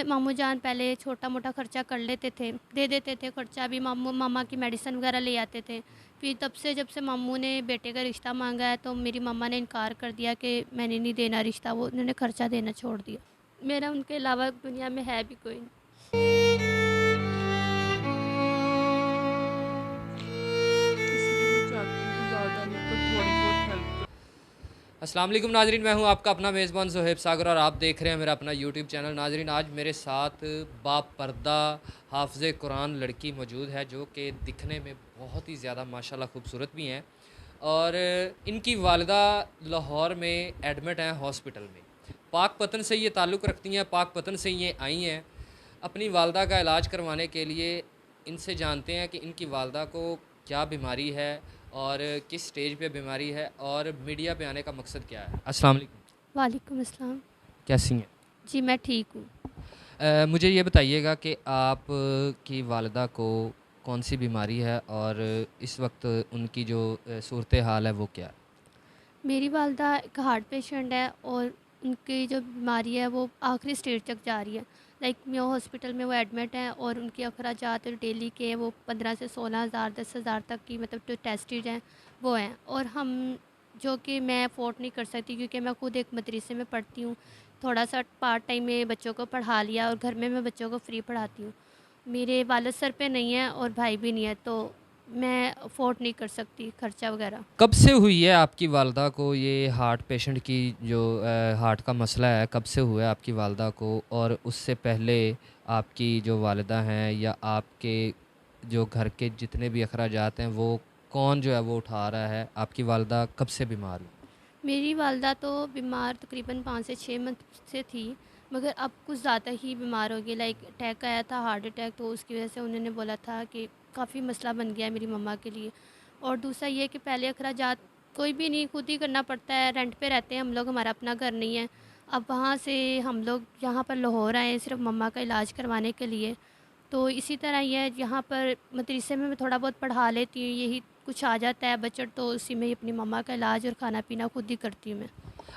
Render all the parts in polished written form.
मामू जान पहले छोटा-मोटा खर्चा कर लेते थे, दे देते थे खर्चा भी मामा की मेडिसिन वगैरह ले आते थे। फिर तब से जब से मामू ने बेटे का रिश्ता माँगा है तो मेरी मम्मा ने इनकार कर दिया कि मैंने नहीं देना रिश्ता, वो उन्होंने खर्चा देना छोड़ दिया। मेरा उनके अलावा दुनिया में है भी कोई नहीं। इसलिए मैं चाहती हूँ कि ज़्यादा नहीं पर थोड़ी बहुत हेल्प कर। अस्सलाम वालेकुम नाजरीन, मैं हूं आपका अपना मेज़बान ज़ोहेब सागर और आप देख रहे हैं मेरा अपना यूट्यूब चैनल। नाजरीन, आज मेरे साथ बापर्दा हाफ़िज़ कुरान लड़की मौजूद है जो कि दिखने में बहुत ही ज़्यादा माशाल्लाह खूबसूरत भी हैं और इनकी वालिदा लाहौर में एडमिट हैं हॉस्पिटल में। पाकपतन से ये ताल्लुक़ रखती हैं, पाकपतन से ये आई हैं अपनी वालिदा का इलाज करवाने के लिए। इनसे जानते हैं कि इनकी वालिदा को क्या बीमारी है और किस स्टेज पे बीमारी है और मीडिया पे आने का मकसद क्या है। अस्सलाम वालेकुम। वालेकुम अस्सलाम। कैसी हैं? जी, मैं ठीक हूँ। मुझे ये बताइएगा कि आप की वालिदा को कौन-सी बीमारी है और इस वक्त उनकी जो सूरत हाल है वो क्या है? मेरी वालदा एक हार्ट पेशेंट है और उनकी जो बीमारी है वो आखिरी स्टेज तक जा रही है। लाइक मेयो हॉस्पिटल में वो एडमिट हैं और उनके अखराजात डेली के वो 15 से 16,000 10,000 तक की मतलब जो टेस्टेज हैं वो हैं। और हम जो कि मैं अफोर्ड नहीं कर सकती क्योंकि मैं खुद एक मदरसे में पढ़ती हूँ। थोड़ा सा पार्ट टाइम में बच्चों को पढ़ा लिया और घर में मैं बच्चों को फ्री पढ़ाती हूँ। मेरे वालिद सर पे नहीं है और भाई भी नहीं है, तो मैं अफोर्ड नहीं कर सकती खर्चा वगैरह। कब से हुई है आपकी वालिदा को ये हार्ट पेशेंट की जो हार्ट का मसला है, कब से हुआ है आपकी वालिदा को? और उससे पहले आपकी जो वालिदा हैं या आपके जो घर के जितने भी अखराजात हैं वो कौन जो है वो उठा रहा है? आपकी वालिदा कब से बीमार हुई? मेरी वालदा तो बीमार तकरीबन 5 से 6 मंथ से थी, मगर अब कुछ ज़्यादा ही बीमार हो गई। लाइक अटैक आया था, हार्ट अटैक, तो उसकी वजह से उन्होंने बोला था कि काफ़ी मसला बन गया है मेरी मम्मा के लिए। और दूसरा ये कि पहले अखराजात कोई भी नहीं, खुद ही करना पड़ता है। रेंट पे रहते हैं हम लोग, हमारा अपना घर नहीं है। अब वहाँ से हम लोग यहाँ पर लाहौर आए हैं सिर्फ मम्मा का इलाज करवाने के लिए। तो इसी तरह ही है, यहाँ पर मदरसे में मैं थोड़ा बहुत पढ़ा लेती हूँ, यही कुछ आ जाता है बजट, तो उसी में ही अपनी मम्मा का इलाज और खाना पीना खुद ही करती हूँ मैं।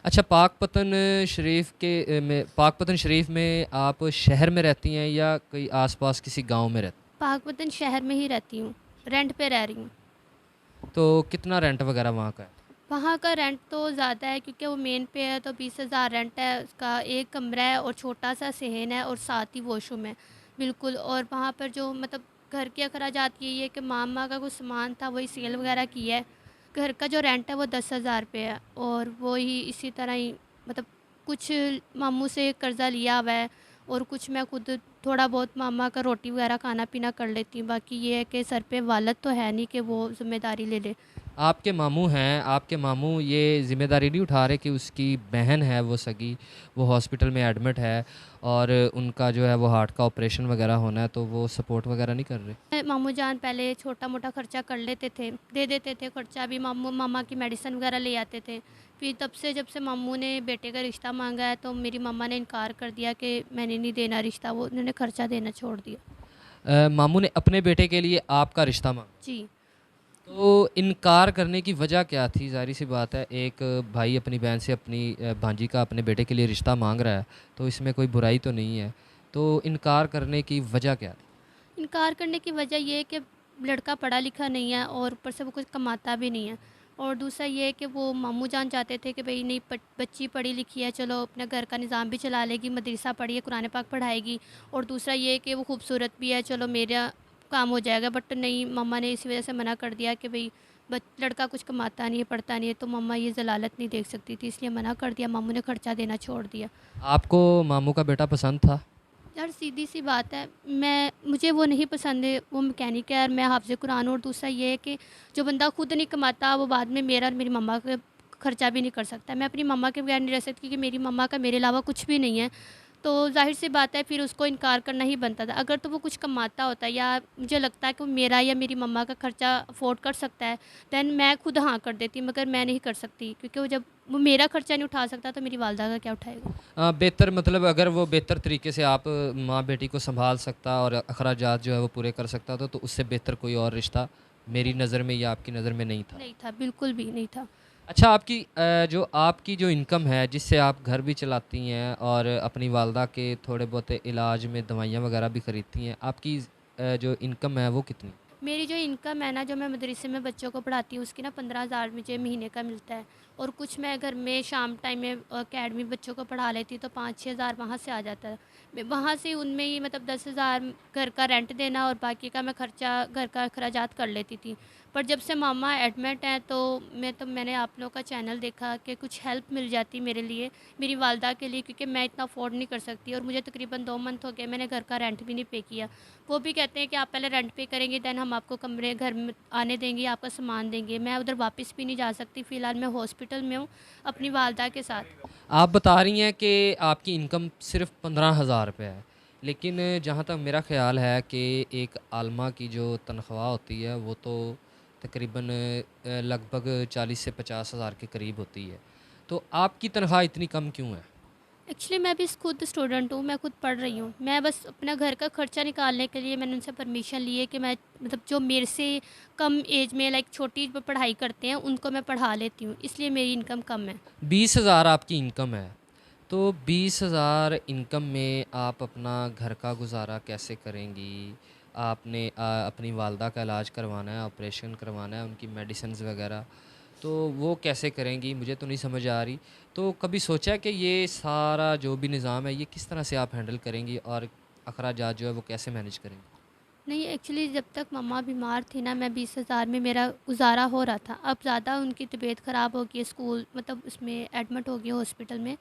अच्छा, पाकपतन शरीफ के में पाकपतन शरीफ में आप शहर में रहती हैं या कोई आस-पास किसी गाँव में रहती पाकपतन शहर में ही रहती हूँ, रेंट पे रह रही हूँ। हैं? तो कितना रेंट वगैरह वहाँ का है? वहाँ का रेंट तो ज़्यादा है क्योंकि वो मेन पे है, तो 20,000 रेंट है उसका। एक कमरा है और छोटा सा सहन है और साथ ही वॉशरूम है, बिल्कुल। और वहाँ पर जो मतलब घर के अखराजात यही है कि मामा का कुछ सामान था वही सेल वगैरह की है। घर का जो रेंट है वो 10,000 रुपये है और वो ही इसी तरह ही मतलब कुछ मामू से कर्ज़ा लिया हुआ है और कुछ मैं खुद थोड़ा बहुत मामा का रोटी वगैरह खाना पीना कर लेती हूँ। बाकी ये है कि सर पे वालद तो है नहीं कि वो ज़िम्मेदारी ले ले। आपके मामू हैं, आपके मामू ये ज़िम्मेदारी नहीं उठा रहे कि उसकी बहन है वो सगी, वो हॉस्पिटल में एडमिट है और उनका जो है वो हार्ट का ऑपरेशन वगैरह होना है, तो वो सपोर्ट वगैरह नहीं कर रहे? मामू जान पहले छोटा-मोटा खर्चा कर लेते थे, दे देते थे खर्चा भी, मामा की मेडिसिन वगैरह ले आते थे। फिर तब से जब से मामू ने बेटे का रिश्ता माँगा है तो मेरी मम्मा ने इनकार कर दिया कि मैंने नहीं देना रिश्ता, वो उन्होंने खर्चा देना छोड़ दिया। मामू ने अपने बेटे के लिए आपका रिश्ता माँगा, जी। तो इनकार करने की वजह क्या थी? ज़ाहिर-सी बात है, एक भाई अपनी बहन से अपनी भांजी का अपने बेटे के लिए रिश्ता माँग रहा है, तो इसमें कोई बुराई तो नहीं है। तो इनकार करने की वजह क्या थी? इनकार करने की वजह ये है कि लड़का पढ़ा लिखा नहीं है और ऊपर से वो कुछ कमाता भी नहीं है। और दूसरा ये है कि वो मामू जान चाहते थे कि भई नहीं, बच्ची पढ़ी लिखी है, चलो अपने घर का निज़ाम भी चला लेगी, मदरसा पढ़ी है, कुरान पाक पढ़ाएगी। और दूसरा ये है कि वो खूबसूरत भी है, चलो मेरा काम हो जाएगा। बट नहीं, मम्मा ने इसी वजह से मना कर दिया कि भई लड़का कुछ कमाता नहीं है, पढ़ता नहीं है, तो मम्मा ये ज़लालत नहीं देख सकती थी, इसलिए मना कर दिया। मामू ने खर्चा देना छोड़ दिया। आपको मामू का बेटा पसंद था? यार सीधी सी बात है, मुझे वो नहीं पसंद है, वो मैकेनिक है और मैं हाफ़िज़ कुरान हूँ। और दूसरा ये है कि जो बंदा खुद नहीं कमाता वो बाद में मेरा और मेरी मम्मा का खर्चा भी नहीं कर सकता। मैं अपनी मम्मा के बगैर नहीं रह सकती क्योंकि मेरी मम्मा का मेरे अलावा कुछ भी नहीं है। तो ज़ाहिर सी बात है, फिर उसको इनकार करना ही बनता था। अगर तो वो कुछ कमाता होता या मुझे लगता है कि वो मेरा या मेरी मम्मा का खर्चा अफ़ोर्ड कर सकता है, दैन मैं खुद हाँ कर देती, मगर मैं नहीं कर सकती क्योंकि वो जब वो मेरा खर्चा नहीं उठा सकता तो मेरी वालदा का क्या उठाएगा। बेहतर मतलब अगर वो बेहतर तरीके से आप माँ बेटी को सँभाल सकता और अखराजात जो है वो पूरे कर सकता तो उससे बेहतर कोई और रिश्ता मेरी नज़र में या आपकी नज़र में नहीं था। नहीं था, बिल्कुल भी नहीं था। अच्छा, जो आपकी जो इनकम है जिससे आप घर भी चलाती हैं और अपनी वालदा के थोड़े बहुत इलाज में दवाइयाँ वगैरह भी खरीदती हैं, आपकी जो इनकम है वो कितनी? मेरी जो इनकम है ना, जो मैं मदरसे में बच्चों को पढ़ाती हूँ, उसकी ना 15,000 मुझे महीने का मिलता है। और कुछ मैं घर में शाम टाइम में अकेडमी बच्चों को पढ़ा लेती हूँ, तो 5-6 हज़ार वहाँ से आ जाता है। मैं वहाँ से उनमें ही मतलब 10,000 घर का रेंट देना और बाकी का मैं खर्चा घर का अखराजात कर लेती थी। पर जब से मामा एडमिट हैं, तो मैंने आप लोगों का चैनल देखा कि कुछ हेल्प मिल जाती मेरे लिए, मेरी वालदा के लिए, क्योंकि मैं इतना अफोर्ड नहीं कर सकती और मुझे तकरीबन 2 मंथ हो गए, मैंने घर का रेंट भी नहीं पे किया। वो भी कहते हैं कि आप पहले रेंट पे करेंगे, देन हम आपको कमरे घर में आने देंगे, आपका सामान देंगे। मैं उधर वापस भी नहीं जा सकती, फ़िलहाल मैं हॉस्पिटल में हूँ अपनी वालदा के साथ। आप बता रही हैं कि आपकी इनकम सिर्फ़ 15,000 रुपए है। लेकिन जहाँ तक मेरा ख़्याल है कि एक आलमा की जो तनख्वाह होती है वो तो तकरीबन लगभग 40 से 50,000 के करीब होती है। तो आपकी तनख्वाह इतनी कम क्यों है? एक्चुअली मैं भी खुद स्टूडेंट हूँ, मैं खुद पढ़ रही हूँ। मैं बस अपना घर का खर्चा निकालने के लिए मैंने उनसे परमिशन ली है कि मैं मतलब जो मेरे से कम एज में लाइक छोटी जो पढ़ाई करते हैं उनको मैं पढ़ा लेती हूँ, इसलिए मेरी इनकम कम है। 20,000 आपकी इनकम है। तो 20,000 इनकम में आप अपना घर का गुज़ारा कैसे करेंगी? आपने अपनी वालदा का इलाज करवाना है, ऑपरेशन करवाना है, उनकी मेडिसिन्स वग़ैरह, तो वो कैसे करेंगी? मुझे तो नहीं समझ आ रही। तो कभी सोचा है कि ये सारा जो भी निज़ाम है, ये किस तरह से आप हैंडल करेंगी और अखराजात जो है वो कैसे मैनेज करेंगी? नहीं, एक्चुअली जब तक मम्मा बीमार थी ना, मैं 20,000 में मेरा गुज़ारा हो रहा था। अब ज़्यादा उनकी तबीयत ख़राब हो गई है, स्कूल मतलब उसमें एडमिट हो गई है हॉस्पिटल में।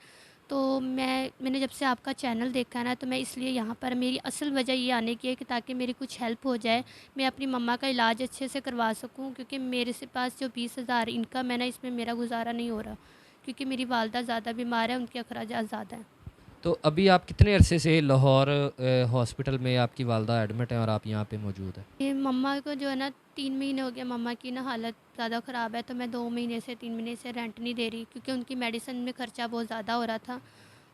तो मैंने जब से आपका चैनल देखा है ना, तो मैं इसलिए यहाँ पर मेरी असल वजह ये आने की है कि ताकि मेरी कुछ हेल्प हो जाए, मैं अपनी मम्मा का इलाज अच्छे से करवा सकूँ, क्योंकि मेरे से पास जो 20,000 इनकम है ना, इसमें मेरा गुज़ारा नहीं हो रहा, क्योंकि मेरी वालदा ज़्यादा बीमार है, उनके अखराजात ज़्यादा हैं। तो अभी आप कितने अरसे से लाहौर हॉस्पिटल में आपकी वालदा एडमिट हैं और आप यहाँ पे मौजूद हैं? ये मम्मा को जो है ना 3 महीने हो गया, मम्मा की ना हालत ज़्यादा ख़राब है, तो मैं 2 महीने से 3 महीने से रेंट नहीं दे रही, क्योंकि उनकी मेडिसिन में ख़र्चा बहुत ज़्यादा हो रहा था।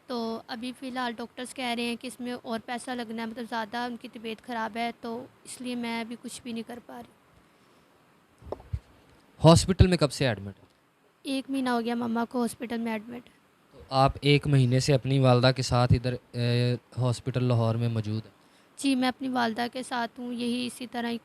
तो अभी फ़िलहाल डॉक्टर्स कह रहे हैं कि इसमें और पैसा लगना है, मतलब ज़्यादा उनकी तबीयत ख़राब है, तो इसलिए मैं अभी कुछ भी नहीं कर पा रही। हॉस्पिटल में कब से एडमिट हैं? 1 महीना हो गया मम्मा को हॉस्पिटल में एडमिट। तो आप 1 महीने से अपनी वालदा के साथ इधर हॉस्पिटल लाहौर में मौजूद हैं। जी, मैं अपनी वालदा के साथ हूँ, यही इसी तरह ही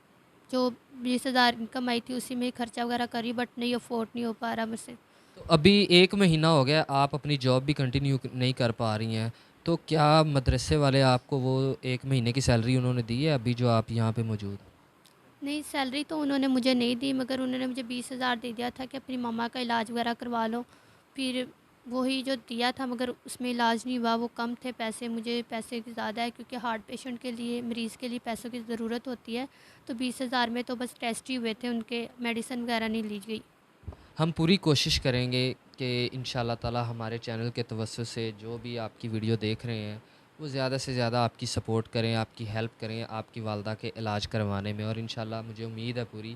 जो 20,000 इनकम आई थी उसी में ही खर्चा वगैरह करी, बट नहीं अफ़ोर्ड नहीं हो पा रहा मुझसे। तो अभी 1 महीना हो गया, आप अपनी जॉब भी कंटिन्यू नहीं कर पा रही हैं। तो क्या मदरसे वाले आपको वो 1 महीने की सैलरी उन्होंने दी है अभी जो आप यहाँ पे मौजूद हैं? नहीं, सैलरी तो उन्होंने मुझे नहीं दी, मगर उन्होंने मुझे 20,000 दे दिया था कि अपनी मम्मा का इलाज वगैरह करवा लो। फिर वही जो दिया था, मगर उसमें इलाज नहीं हुआ, वो कम थे पैसे, मुझे पैसे की ज़्यादा है, क्योंकि हार्ट पेशेंट के लिए, मरीज़ के लिए पैसों की ज़रूरत होती है। तो 20,000 में तो बस टेस्ट ही हुए थे उनके, मेडिसिन वगैरह नहीं ली गई। हम पूरी कोशिश करेंगे कि इंशाल्लाह ताला हमारे चैनल के तवज्जुह से जो भी आपकी वीडियो देख रहे हैं वो ज़्यादा से ज़्यादा आपकी सपोर्ट करें, आपकी हेल्प करें आपकी वालदा के इलाज करवाने में। और इंशाल्लाह मुझे उम्मीद है पूरी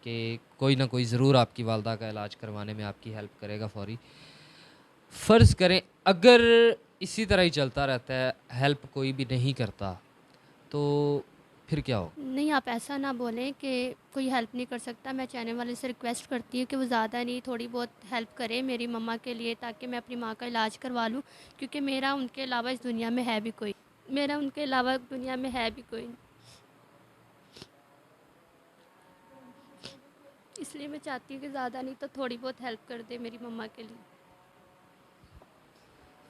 कि कोई ना कोई ज़रूर आपकी वालदा का इलाज करवाने में आपकी हेल्प करेगा फ़ौरी। फ़र्ज़ करें अगर इसी तरह ही चलता रहता है, हेल्प कोई भी नहीं करता, तो फिर क्या होगा? नहीं, आप ऐसा ना बोलें कि कोई हेल्प नहीं कर सकता। मैं चैनल वाले से रिक्वेस्ट करती हूँ कि वो ज़्यादा नहीं, थोड़ी बहुत हेल्प करें मेरी मम्मा के लिए, ताकि मैं अपनी माँ का इलाज करवा लूँ, क्योंकि मेरा उनके अलावा इस दुनिया में है भी कोई, मेरा उनके अलावा दुनिया में है भी कोई नहीं। इसलिए मैं चाहती हूँ कि ज़्यादा नहीं तो थोड़ी बहुत हेल्प कर दे मेरी मम्मा के लिए।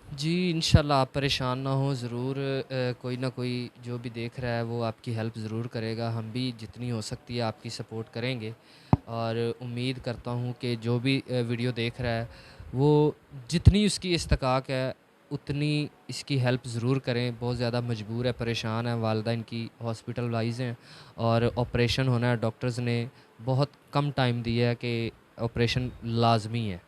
जी, इंशाल्लाह आप परेशान ना हों, ज़रूर कोई ना कोई जो भी देख रहा है वो आपकी हेल्प ज़रूर करेगा। हम भी जितनी हो सकती है आपकी सपोर्ट करेंगे और उम्मीद करता हूँ कि जो भी वीडियो देख रहा है वो जितनी उसकी इस्तेकाक है उतनी इसकी हेल्प ज़रूर करें। बहुत ज़्यादा मजबूर है, परेशान है, वालिदा इनकी हॉस्पिटलाइज़ हैं और ऑपरेशन होना है। डॉक्टर्स ने बहुत कम टाइम दिया है कि ऑपरेशन लाज़मी है।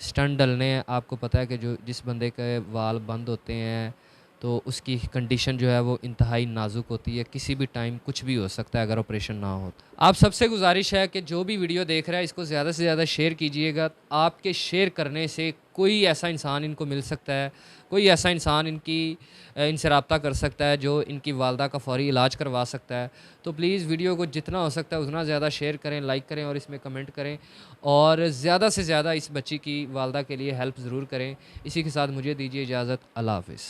स्टंट डलने हैं, आपको पता है कि जो जिस बंदे के वाल बंद होते हैं तो उसकी कंडीशन जो है वो इंतहाई नाजुक होती है, किसी भी टाइम कुछ भी हो सकता है अगर ऑपरेशन ना हो तो। आप सबसे गुजारिश है कि जो भी वीडियो देख रहा है इसको ज़्यादा से ज़्यादा शेयर कीजिएगा। आपके शेयर करने से कोई ऐसा इंसान इनको मिल सकता है, कोई ऐसा इंसान इनसे रब्ता कर सकता है जो इनकी वालदा का फ़ौरी इलाज करवा सकता है। तो प्लीज़ वीडियो को जितना हो सकता है उतना ज़्यादा शेयर करें, लाइक करें और इसमें कमेंट करें और ज़्यादा से ज़्यादा इस बच्ची की वालदा के लिए हेल्प ज़रूर करें। इसी के साथ मुझे दीजिए इजाज़त। अल्लाह हाफ़िज़।